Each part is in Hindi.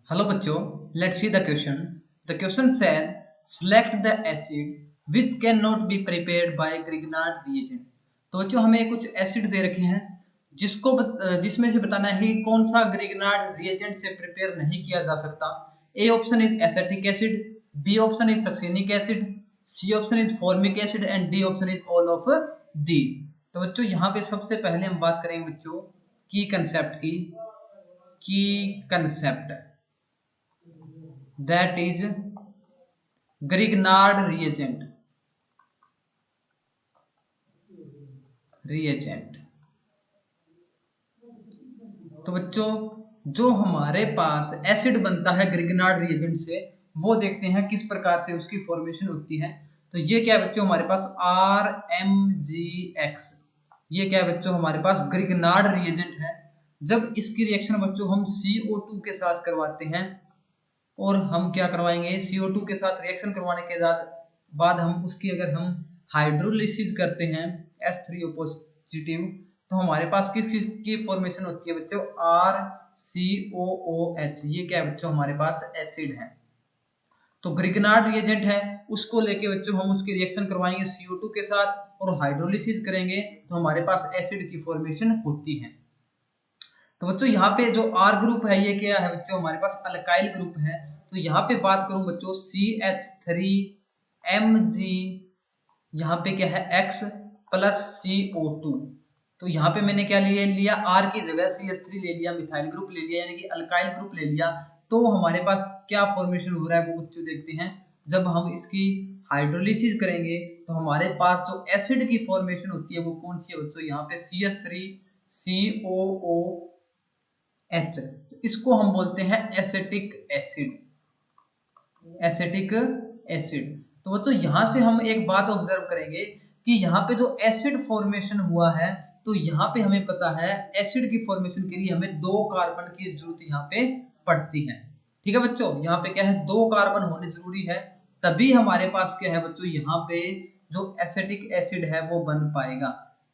Hello बच्चों, let's see the question. The question said, select the acid which cannot be prepared by Grignard reagent. तो बच्चों हमें कुछ एसिड दे रखे हैं जिसमें से बताना है कि कौन सा ग्रिग्नार्ड रिएजेंट से प्रिपेयर नहीं किया जा सकता. A option is acetic acid, B option is succinic acid, C option is formic acid and D option is all of the. तो बच्चों यहाँ पे सबसे पहले हम बात करेंगे बच्चों की concept that is Grignard reagent. तो बच्चों जो हमारे पास एसिड बनता है ग्रिग्नार्ड रिएजेंट से वो देखते हैं किस प्रकार से उसकी फॉर्मेशन होती है. तो ये क्या है बच्चों हमारे पास RMgX. ये क्या है बच्चों हमारे पास ग्रिग्नार्ड रिएजेंट है. जब इसकी रिएक्शन बच्चों हम CO2 के साथ करवाते हैं और हम क्या करवाएंगे CO2 के साथ रिएक्शन करवाने के बाद हम उसकी अगर हम हाइड्रोलिसिस करते हैं H3O पॉजिटिव तो हमारे पास किस चीज की फॉर्मेशन होती है बच्चों RCOOH. ये क्या है बच्चों हमारे पास एसिड है. तो ग्रिग्नार्ड रिएजेंट है उसको लेके बच्चों हम उसकी रिएक्शन करवाएंगे CO2 के साथ और हाइड्रोलिसिस करेंगे तो हमारे पास एसिड की फॉर्मेशन होती है. तो बच्चों यहाँ पे जो R ग्रुप है ये क्या है बच्चों हमारे पास अल्काइल ग्रुप है. तो यहाँ पे बात करूं बच्चों CH3Mg यहाँ पे क्या है X प्लस CO2. तो यहाँ पे मैंने क्या लिया R की जगह CH3 ले लिया, मिथाइल ग्रुप ले लिया यानी कि अल्काइल ग्रुप ले लिया. तो हमारे पास क्या फॉर्मेशन हो रहा है वो बच्चों देखते हैं. जब हम इसकी हाइड्रोलिसिस करेंगे तो हमारे पास जो एसिड की फॉर्मेशन होती है वो कौन सी है बच्चों यहाँ पे CH3COOH. इसको हम बोलते हैं एसिटिक एसिड. तो बच्चों यहाँ से हम एक बात ऑब्जर्व करेंगे कि यहाँ पे जो एसिड फॉर्मेशन हुआ है तो यहाँ पे हमें पता है एसिड की फॉर्मेशन के लिए हमें 2 कार्बन की जरूरत यहाँ पे पड़ती है. ठीक है बच्चों, यहाँ पे क्या है 2 कार्बन होने जरूरी है तभी हमारे पास क्या है बच्चों यहाँ पे जो एसिटिक एसिड है वो बन पाएगा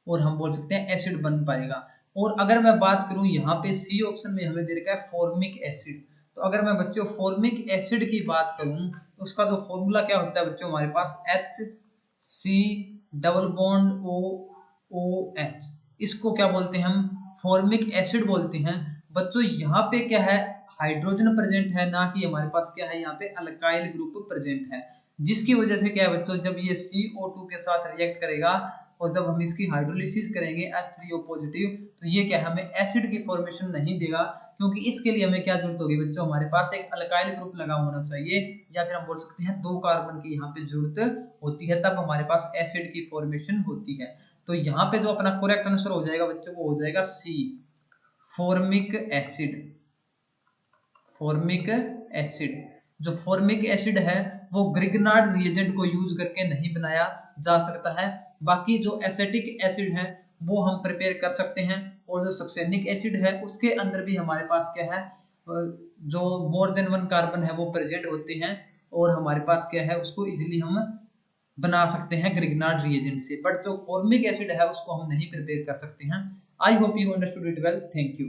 और हम बोल सकते हैं एसिड बन पाएगा. और अगर मैं बात करूं यहाँ पे सी ऑप्शन में हमें दे रखा है फॉर्मिक एसिड. तो अगर मैं बच्चों फॉर्मिक एसिड की बात करूं तो उसका जो फॉर्मूला क्या होता है बच्चों हमारे पास HC≡OOH. इसको क्या बोलते हैं हम फॉर्मिक एसिड बोलते हैं. बच्चों यहाँ पे क्या है हाइड्रोजन प्रेजेंट है ना कि हमारे पास क्या है यहाँ पे अल्काइल ग्रुप प्रेजेंट है जिसकी वजह से क्या है बच्चों जब ये CO2 के साथ रिएक्ट करेगा और जब हम इसकी हाइड्रोलिसिस करेंगे H3O पॉजिटिव तो ये क्या हमें एसिड की फॉर्मेशन नहीं देगा क्योंकि इसके लिए हमें क्या जरूरत होगी बच्चों हमारे पास एक अल्काइल ग्रुप लगा होना चाहिए या फिर हम बोल सकते हैं 2 कार्बन की यहाँ पे जरूरत होती है तब हमारे पास एसिड की फॉर्मेशन होती है. तो यहाँ पे जो अपना करेक्ट आंसर हो जाएगा बच्चों वो हो जाएगा सी फॉर्मिक एसिड. जो फॉर्मिक एसिड है वो ग्रिग्नार्ड रिएजेंट को यूज करके नहीं बनाया जा सकता है. बाकी जो एसिटिक एसिड है वो हम प्रिपेयर कर सकते हैं और जो सक्सेनिक एसिड है उसके अंदर भी हमारे पास क्या है जो मोर देन 1 कार्बन है वो प्रेजेंट होते हैं और हमारे पास क्या है उसको इजीली हम बना सकते हैं ग्रिग्नार्ड रिएजेंट से. बट जो फॉर्मिक एसिड है उसको हम नहीं प्रिपेयर कर सकते हैं. I hope you understood it well. Thank you.